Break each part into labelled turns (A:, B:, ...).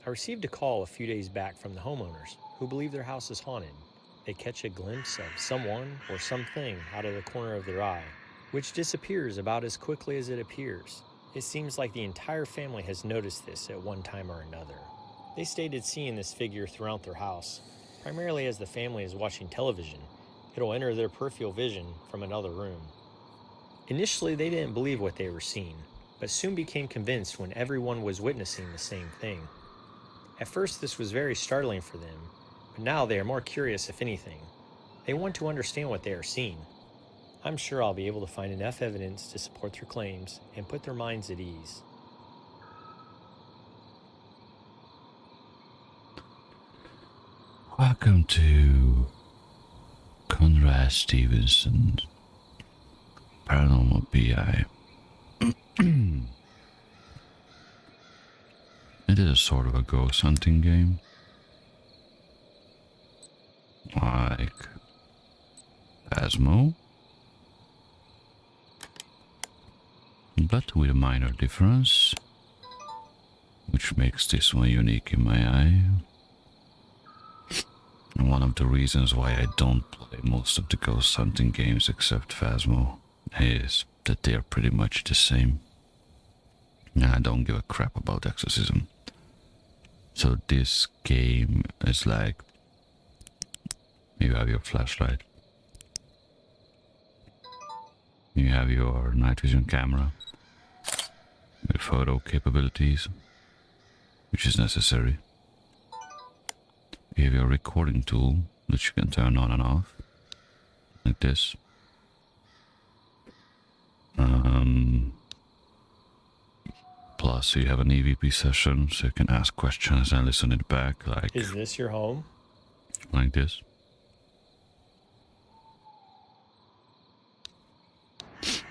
A: I received a call a few days back from the homeowners who believe their house is haunted. They catch a glimpse of someone or something out of the corner of their eye, which disappears about as quickly as it appears. It seems like the entire family has noticed this at one time or another. They stated seeing this figure throughout their house, primarily as the family is watching television. It'll enter their peripheral vision from another room. Initially, they didn't believe what they were seeing, but soon became convinced when everyone was witnessing the same thing. At first, this was very startling for them, but now they are more curious if anything. They want to understand what they are seeing. I'm sure I'll be able to find enough evidence to support their claims and put their minds at ease.
B: Welcome to Conrad Stevenson's Paranormal P.I. It is a sort of a ghost hunting game, like Phasmo, but with a minor difference, which makes this one unique in my eye. And one of the reasons why I don't play most of the ghost hunting games except Phasmo is that they are pretty much the same. And I don't give a crap about exorcism. So this game is like, you have your flashlight, you have your night vision camera with photo capabilities, which is necessary. You have your recording tool, which you can turn on and off, like this. Plus, you have an EVP session, so you can ask questions and listen it back, like...
A: Is this your home?
B: Like this.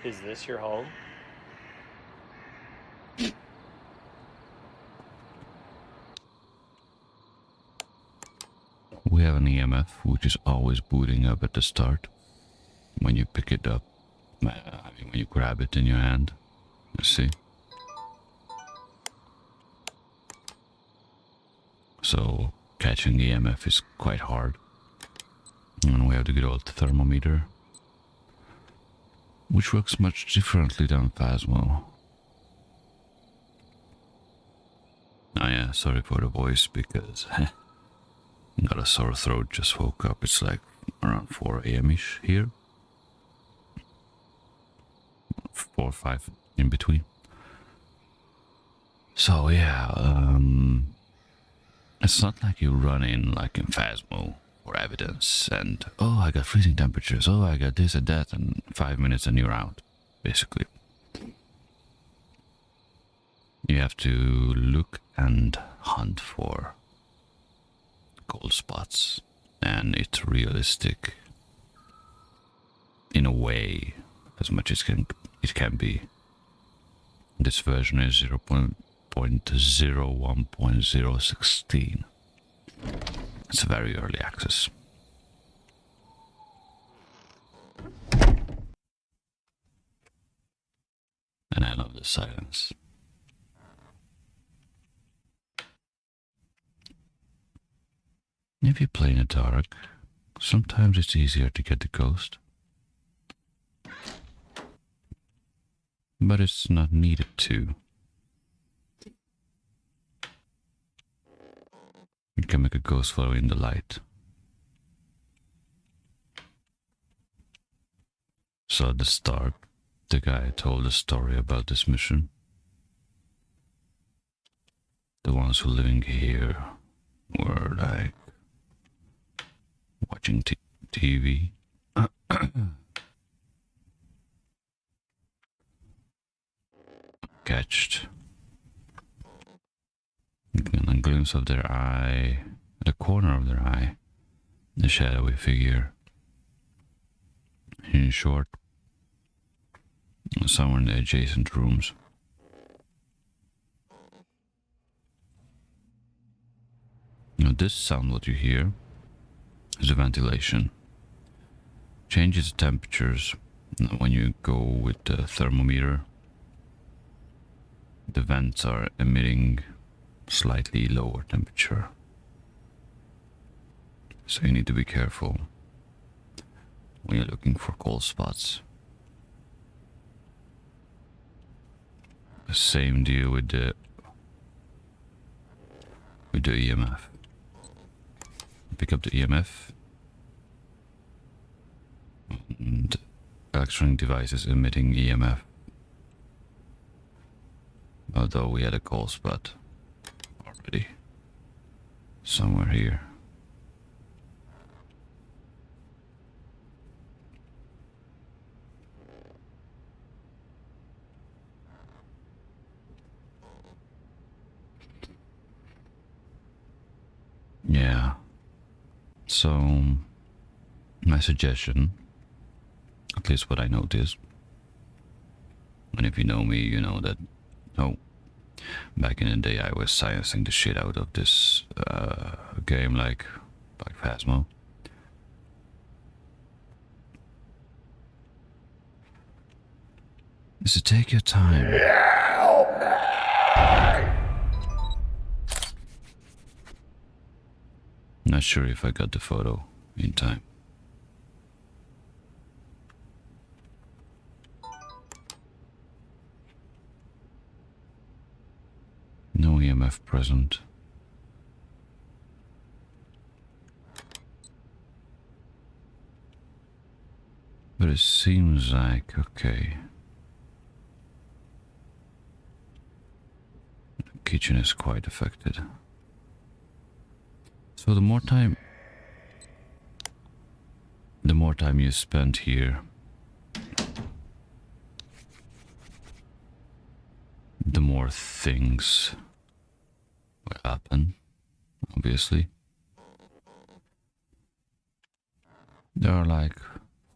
A: Is this your home?
B: We have an EMF, which is always booting up at the start. When you pick it up, when you grab it in your hand, you see? So, catching EMF is quite hard. And we have the good old thermometer, which works much differently than Phasmo. Oh yeah, sorry for the voice, because got a sore throat, just woke up. It's like around 4 a.m.-ish here. 4 or 5 in between. So yeah, it's not like you run in like in Phasmo for evidence and, oh, I got freezing temperatures, oh, I got this and that, and 5 minutes and you're out, basically. You have to look and hunt for cold spots, and it's realistic in a way as much as it can be. This version is 0.01.016. It's a very early access. And I love the silence. If you play in the dark, sometimes it's easier to get the ghost. But it's not needed to. You can make a ghost follow in the light. So at the start, the guy told a story about this mission. The ones who living here were like watching TV. Catched a glimpse of their eye, the corner of their eye, the shadowy figure. In short, somewhere in the adjacent rooms. Now this sound, what you hear, is the ventilation. Changes the temperatures when you go with the thermometer. The vents are emitting slightly lower temperature. So you need to be careful when you're looking for cold spots. The same deal with the EMF. Pick up the EMF, and electronic devices emitting EMF. Although we had a cold spot already somewhere here. Yeah. So, my suggestion, at least what I noticed, and if you know me, you know that, back in the day I was sciencing the shit out of this game like Phasmo. Is to take your time. Not sure if I got the photo in time. No EMF present. But it seems like, okay. The kitchen is quite affected. So the more time you spend here, the more things will happen, obviously. There are like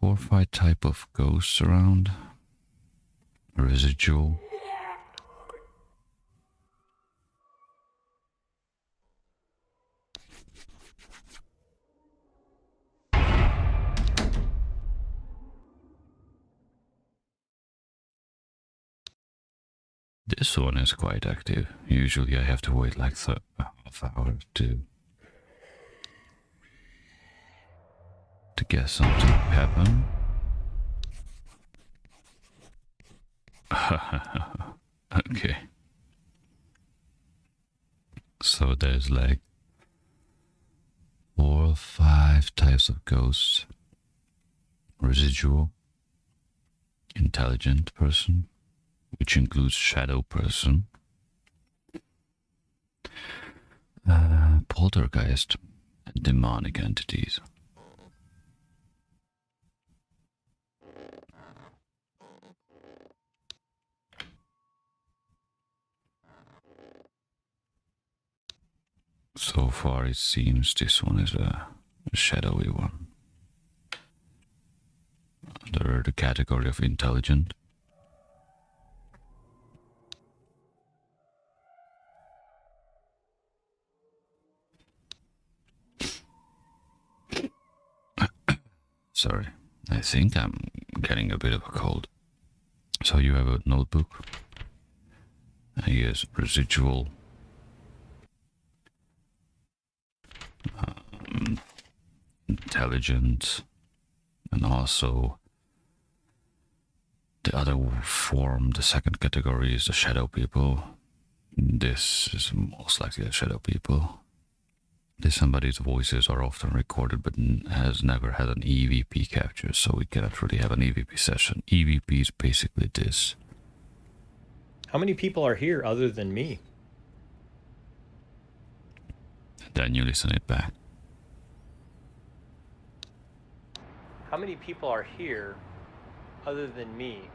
B: 4 or 5 type of ghosts around. Residual. This one is quite active. Usually I have to wait like a half hour to get something to happen. Okay. So there's like 4 or 5 types of ghosts. Residual, intelligent person, which includes shadow person, poltergeist, and demonic entities. So far it seems this one is a shadowy one. Under the category of intelligent. Sorry, I think I'm getting a bit of a cold. So you have a notebook. Here's residual. Intelligent. And also the other form, the second category is the shadow people. This is most likely the shadow people. Somebody's voices are often recorded but has never had an EVP capture, so we cannot really have an EVP session. EVP is basically this.
A: How many people are here other than me?
B: Then you listen it back.
A: How many people are here other than me?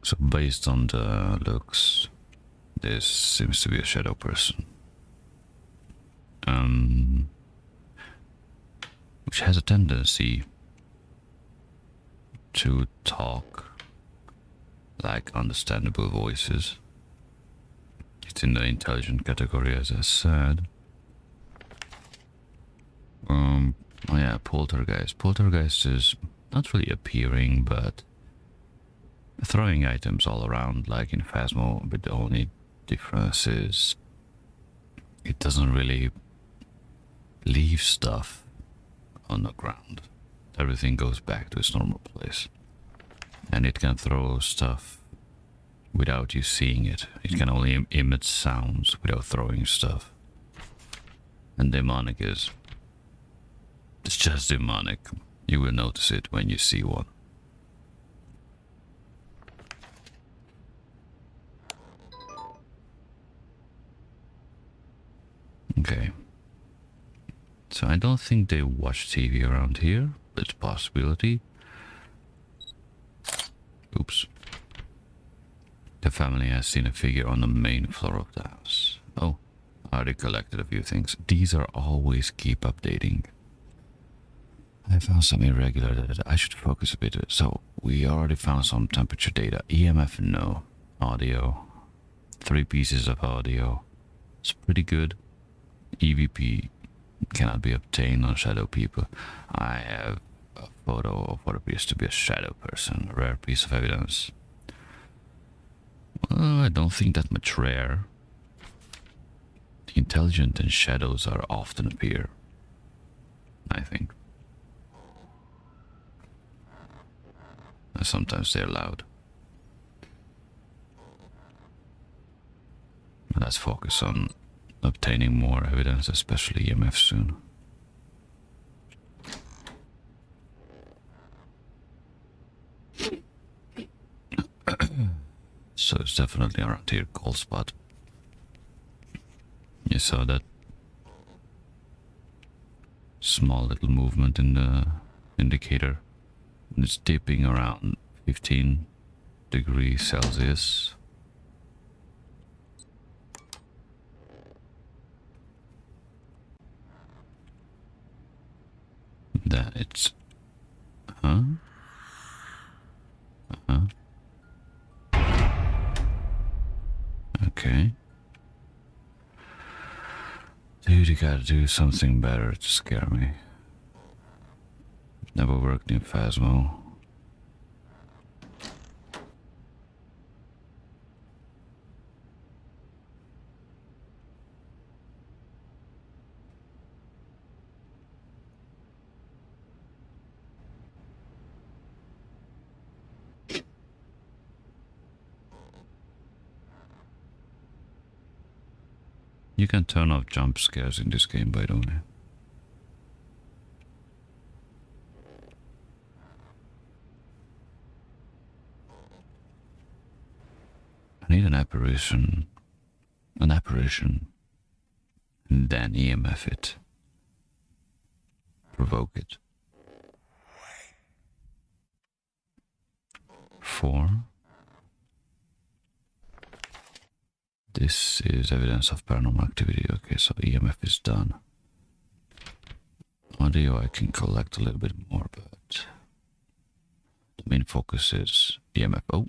B: So based on the looks, this seems to be a shadow person. Which has a tendency to talk like understandable voices. It's in the intelligent category, as I said. Oh yeah, poltergeist. Poltergeist is not really appearing, but throwing items all around like in Phasmo, but the only difference is it doesn't really leave stuff on the ground. Everything goes back to its normal place. And it can throw stuff without you seeing it. It can only emit sounds without throwing stuff. And demonic is... it's just demonic. You will notice it when you see one. Okay. So I don't think they watch TV around here. It's a possibility. Oops. The family has seen a figure on the main floor of the house. Oh, I already collected a few things. These are always keep updating. I found some irregular data. I should focus a bit. So we already found some temperature data. EMF, no. Audio. 3 pieces of audio. It's pretty good. EVP cannot be obtained on shadow people. I have a photo of what appears to be a shadow person. A rare piece of evidence. Well, I don't think that much rare. The intelligent and shadows are often appear. I think. And sometimes they're loud. Let's focus on obtaining more evidence, especially EMF soon. So it's definitely around here, cold spot. You saw that small little movement in the indicator. It's dipping around 15 degrees Celsius. Then it's... huh? Uh-huh. Okay. Dude, you gotta do something better to scare me. Never worked in Phasmo. You can turn off jump scares in this game, by the way. I need an apparition, and then EMF it. Provoke it. 4. This is evidence of paranormal activity. Okay, so EMF is done. Audio I can collect a little bit more, but the main focus is EMF. Oh,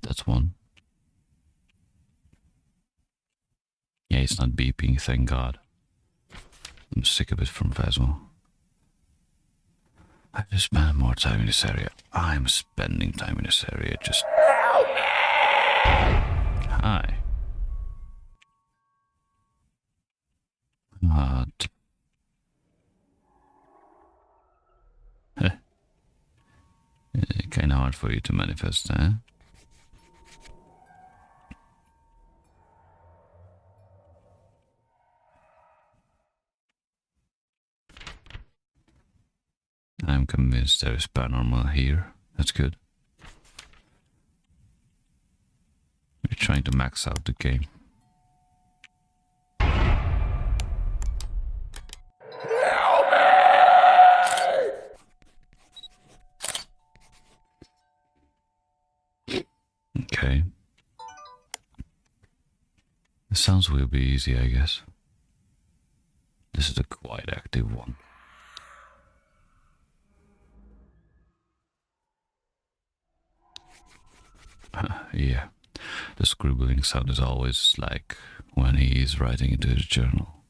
B: that's one. Yeah, it's not beeping, thank God. I'm sick of it from Phasmo. I have to spend more time in this area. I'm spending time in this area, just... Hi. What? Kinda hard for you to manifest, eh? I'm convinced there is paranormal here. That's good. We're trying to max out the game. Okay. The sounds will be easy, I guess. This is a quite active one. Yeah, the scribbling sound is always like when he is writing into his journal.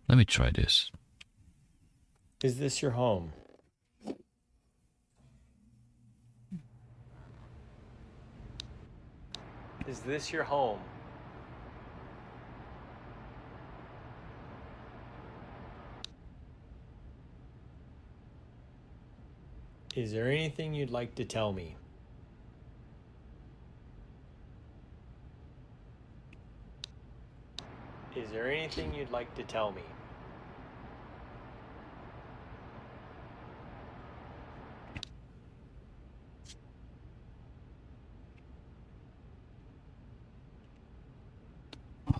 B: Let me try this.
A: Is this your home? Is this your home? Is there anything you'd like to tell me? Is there anything you'd like to tell me?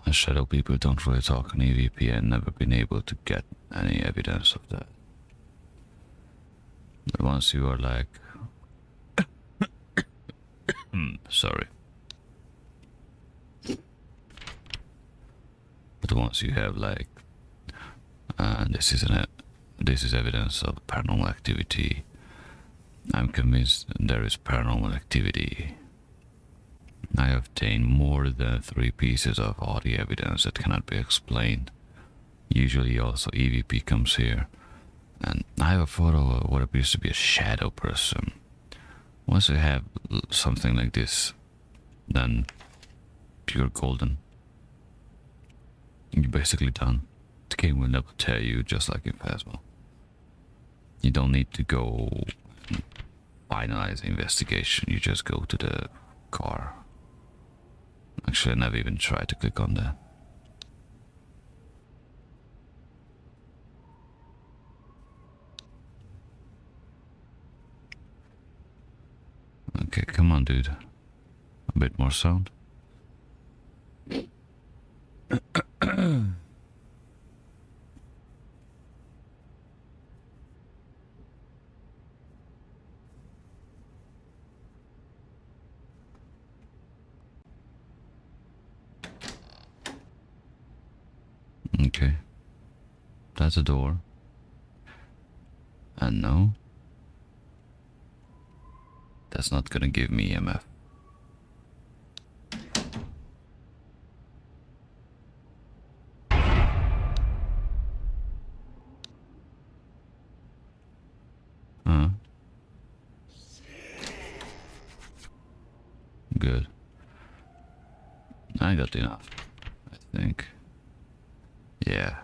B: The shadow people don't really talk on EVP and never been able to get any evidence of that. But once you are like... sorry. But once you have like... this is evidence of paranormal activity. I'm convinced there is paranormal activity. I have obtained more than 3 pieces of audio evidence that cannot be explained. Usually also EVP comes here. And I have a photo of what appears to be a shadow person. Once you have something like this, then you're golden. You're basically done. The game will never tell you, just like in Phasmo. You don't need to go and finalize the investigation. You just go to the car. Actually, I never even tried to click on that. Okay, come on, dude. A bit more sound. Okay. That's a door. And no. That's not gonna give me EMF. Huh? Good. I got enough, I think. Yeah.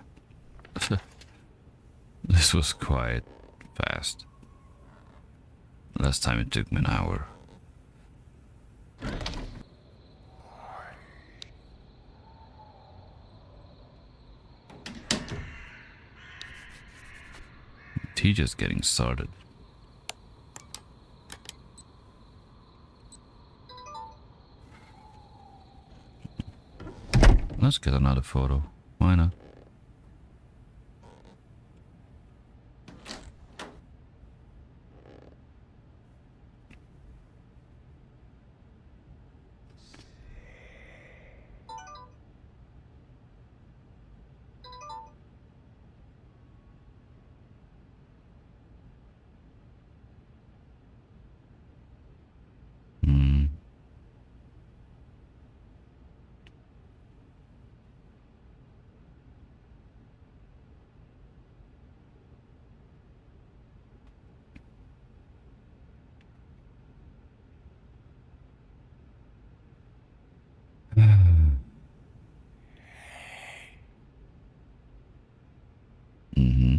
B: This was quite fast. Last time it took me an hour. Tea just getting started. Let's get another photo. Why not? Hmm. Mm-hmm.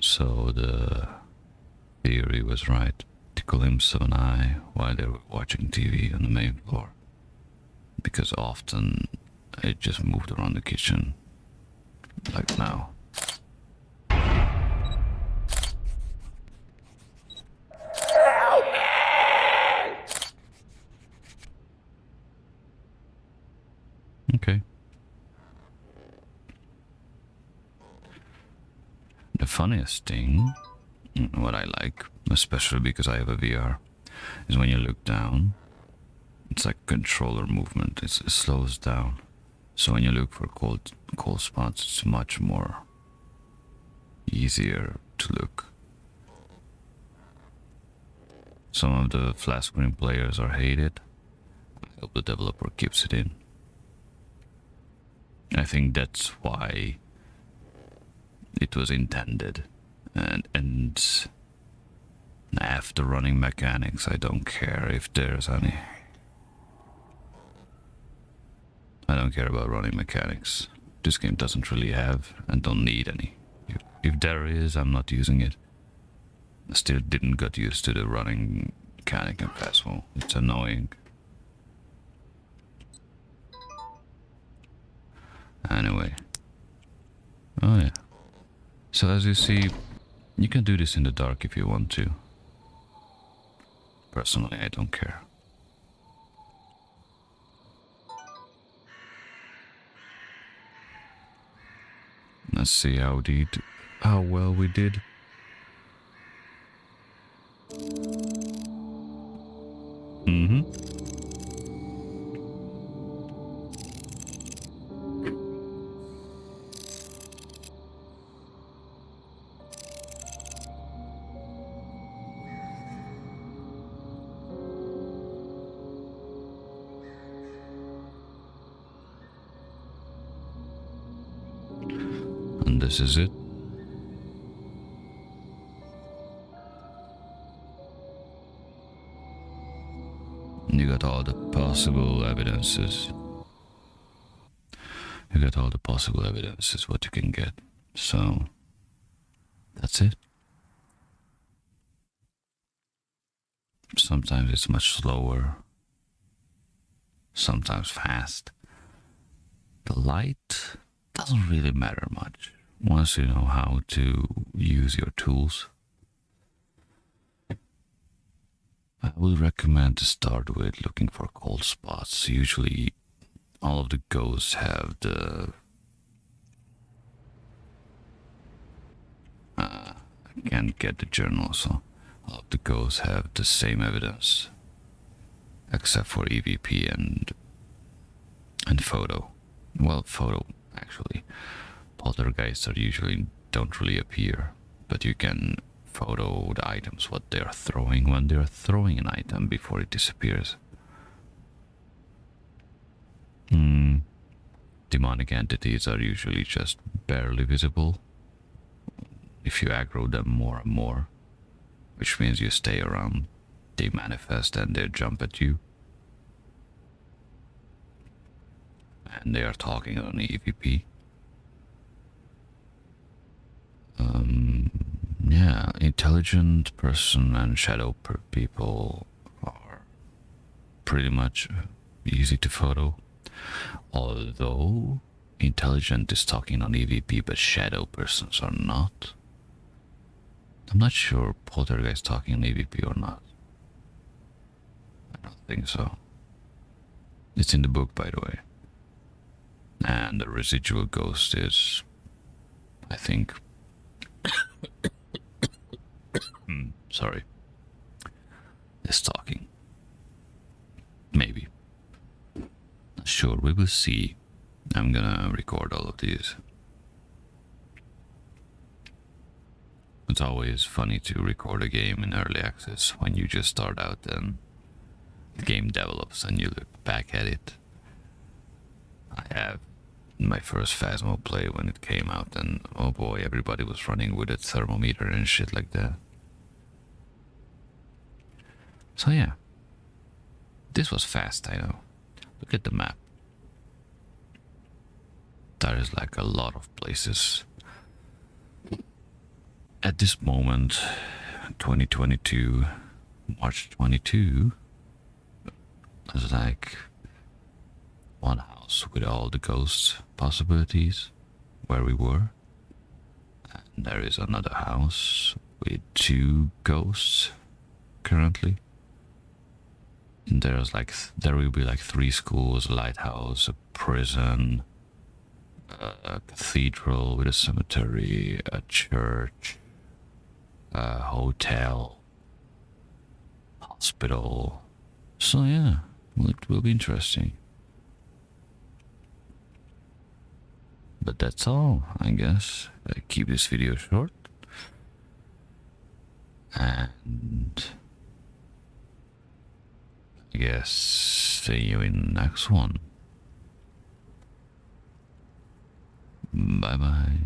B: So the theory was right. The glimpse of an eye while they were watching TV on the main floor. Because often it just moved around the kitchen. Like now. Okay. The funniest thing What I like, especially because I have a VR, is when you look down, it's like controller movement. It slows down. So when you look for cold spots, it's much more easier to look. Some of the flat screen players are hated. I hope the developer keeps it in. I think that's why it was intended. And after running mechanics, I don't care if there's any. I don't care about running mechanics. This game doesn't really have and don't need any. If there is, I'm not using it. I still didn't get used to the running mechanic in Phasmo. It's annoying. Anyway. Oh yeah. So as you see, you can do this in the dark if you want to. Personally, I don't care. Let's see how well we did. And this is it. You got all the possible evidences. You got all the possible evidences what you can get. So that's it. Sometimes it's much slower. Sometimes fast. The light doesn't really matter much once you know how to use your tools. I would recommend to start with looking for cold spots. Usually all of the ghosts have the I can't get the journal, so all of the ghosts have the same evidence except for EVP and photo. Well, photo actually. Poltergeists are usually don't really appear, but you can photo the items what they are throwing when they are throwing an item before it disappears. Demonic entities are usually just barely visible if you aggro them more and more, which means you stay around, they manifest and they jump at you. And they are talking on EVP. Yeah, intelligent person and shadow people are pretty much easy to photo. Although intelligent is talking on EVP, but shadow persons are not. I'm not sure poltergeist talking on EVP or not. I don't think so. It's in the book, by the way. And the residual ghost is, I think, sorry, is talking. Maybe. Not sure, we will see. I'm gonna record all of these. It's always funny to record a game in early access when you just start out and the game develops and you look back at it. I have my first Phasmo play when it came out, and oh boy, everybody was running with a thermometer and shit like that. So yeah, this was fast, I know. Look at the map. There is like a lot of places. At this moment, 2022, March 22, there's like one house with all the ghosts possibilities where we were. And there is another house with 2 ghosts currently. And there will be like 3 schools, a lighthouse, a prison, a cathedral with a cemetery, a church, a hotel, hospital. So yeah, it will be interesting. But that's all, I guess. I keep this video short. And I guess see you in the next one. Bye bye.